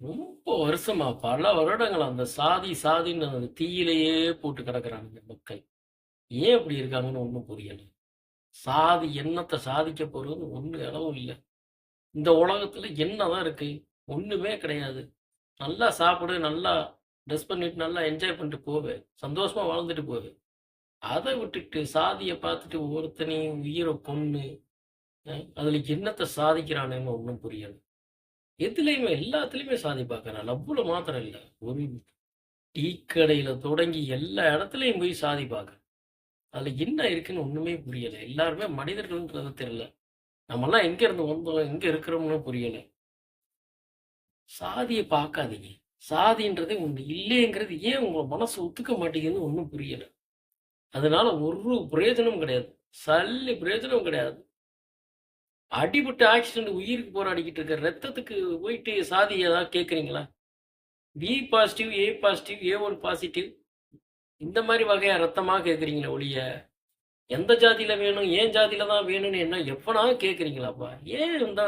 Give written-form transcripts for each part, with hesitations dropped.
ரொம்ப வருஷமா, பல வருடங்களா அந்த சாதி சாதின்னு அந்த தீயிலேயே போட்டு கிடக்குறானுங்க மக்கள். ஏன் இப்படி இருக்காங்கன்னு ஒண்ணும் புரியல. சாதி என்னத்த சாதிக்க போறதுன்னு ஒண்ணு அளவும் இல்ல. இந்த உலகத்துல என்னதான் இருக்கு? ஒண்ணுமே கிடையாது. நல்லா சாப்பிடு, நல்லா ட்ரெஸ் பண்ணிட்டு, நல்லா என்ஜாய் பண்ணிட்டு போவே. சந்தோஷமா வாழ்ந்துட்டு போவே. அத விட்டுட்டு சாதிய பார்த்துட்டு ஒருத்தனையும் உயிர கொன்னு, அதுல என்னத்த சாதிக்கிறானுன்னு ஒண்ணும் புரியல. எதுலயுமே எல்லாத்துலயுமே சாதி பார்க்குறான். லவ்வுல மாத்திரம் இல்ல. ஒரு டீ கடையில தொடங்கி எல்லா இடத்துலயும் போய் சாதி பார்க்குறான். அதுல என்ன இருக்குன்னு ஒண்ணுமே புரியல. எல்லாருமே மனிதர்கள்ன்றது தெரியல. நம்மலாம் எங்க இருந்து வந்தோம்? எங்க இருக்கிறோம்னு புரியல. சாதிய பார்க்காதீங்க. சாதின்றது ஒண்ணு இல்லைங்கிறது ஏன் உங்க மனசு ஒத்துக்க மாட்டேங்குதுன்னு ஒண்ணும் புரியல. அதனால ஒரு பிரயோஜனமும் கிடையாது. சல்லி பிரயோஜனமும் கிடையாது. அடிபட்டு ஆக்சிடென்ட் உயிருக்கு போராடிக்கிட்டு இருக்க ரத்தத்துக்கு போயிட்டு சாதி ஏதாவது கேட்குறீங்களா? B positive, A positive, A one positive இந்த மாரி வகையா ரத்தமா கேட்குறீங்களே ஒழிய, எந்த ஜாதியில வேணும்? என் ஜாதியில தான் வேணும்னு என்ன எவனாவது கேட்குறீங்களாப்பா? ஏன் இந்த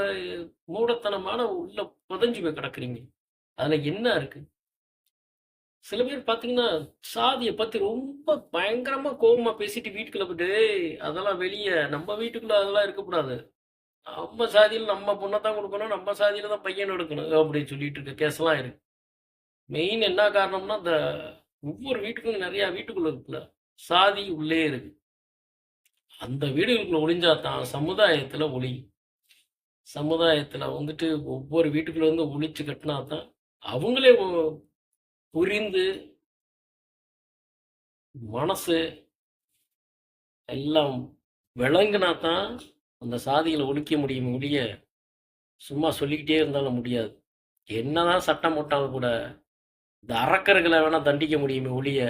மூடத்தனமான உள்ள புதைஞ்சு போய் கிடக்குறீங்க? அதுல என்ன இருக்கு? சில பேர் பார்த்தீங்கன்னா, சாதிய பத்தி ரொம்ப பயங்கரமா கோவமா பேசிட்டு வீட்டுக்குள்ள போயிட்டு, "டேய் அதெல்லாம் வெளிய நம்ம வீட்டுக்குள்ள அதெல்லாம் இருக்கக்கூடாது. நம்ம சாதியில நம்ம பொண்ண தான் குடுக்கணும். நம்ம சாதியில தான் பையன எடுக்கணும்." அப்படின்னு சொல்லிட்டு இருக்க கேஸ்லாம் இருக்கு. மெயின் என்ன காரணம்னா, இந்த ஒவ்வொரு வீட்டுக்கும் நெறைய வீட்டுக்குள்ள இருக்குல்ல, சாதி உள்ளே இருக்கு. அந்த வீடுகளுக்குள்ள ஒளிஞ்சா தான் சமுதாயத்துல ஒளியும். சமுதாயத்துல வந்துட்டு ஒவ்வொரு வீட்டுக்குள்ள வந்து ஒளிச்சு கட்டினா தான், அவங்களே புரிந்து, மனசு எல்லாம் விளங்குனா தான், அந்த சாதிகள ஒழிக்க முடியுமே ஒழிய, சும்மா சொல்லிக்கிட்டே இருந்தாலும் முடியாது. என்னதான் சட்டம் போட்டாலும் கூட, இந்த அரக்கர்கள வேணா தண்டிக்க முடியுமே ஒழிய,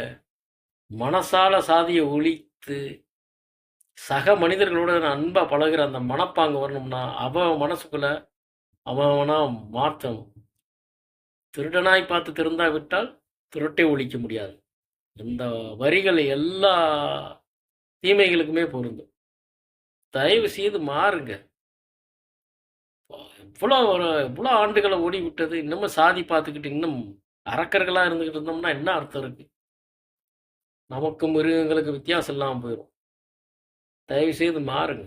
மனசால சாதிய ஒழித்து, சக மனிதர்களோட அன்பா பழகுற அந்த மனப்பாங்கு வரணும்னா, அவன் மனசுக்குள்ள அவன் அவனா மாத்தணும். திருடனாய் பார்த்து திருந்தா விட்டால், திருட்டை ஒழிக்க முடியாது. இந்த வரிகள் எல்லா தீமைகளுக்குமே பொருந்தும். தயவு செய்து மாறுங்க. இவ்வளோ ஆண்டுகள ஓடிவிட்டது. இன்னமும் சாதி பார்த்துக்கிட்டு, இன்னும் அரக்கர்களா இருந்துகிட்டு இருந்தோம்னா என்ன அர்த்தம் இருக்கு? நமக்கும் மிருகங்களுக்கு வித்தியாசம் இல்லாம போயிரும். தயவு செய்து மாறுங்க.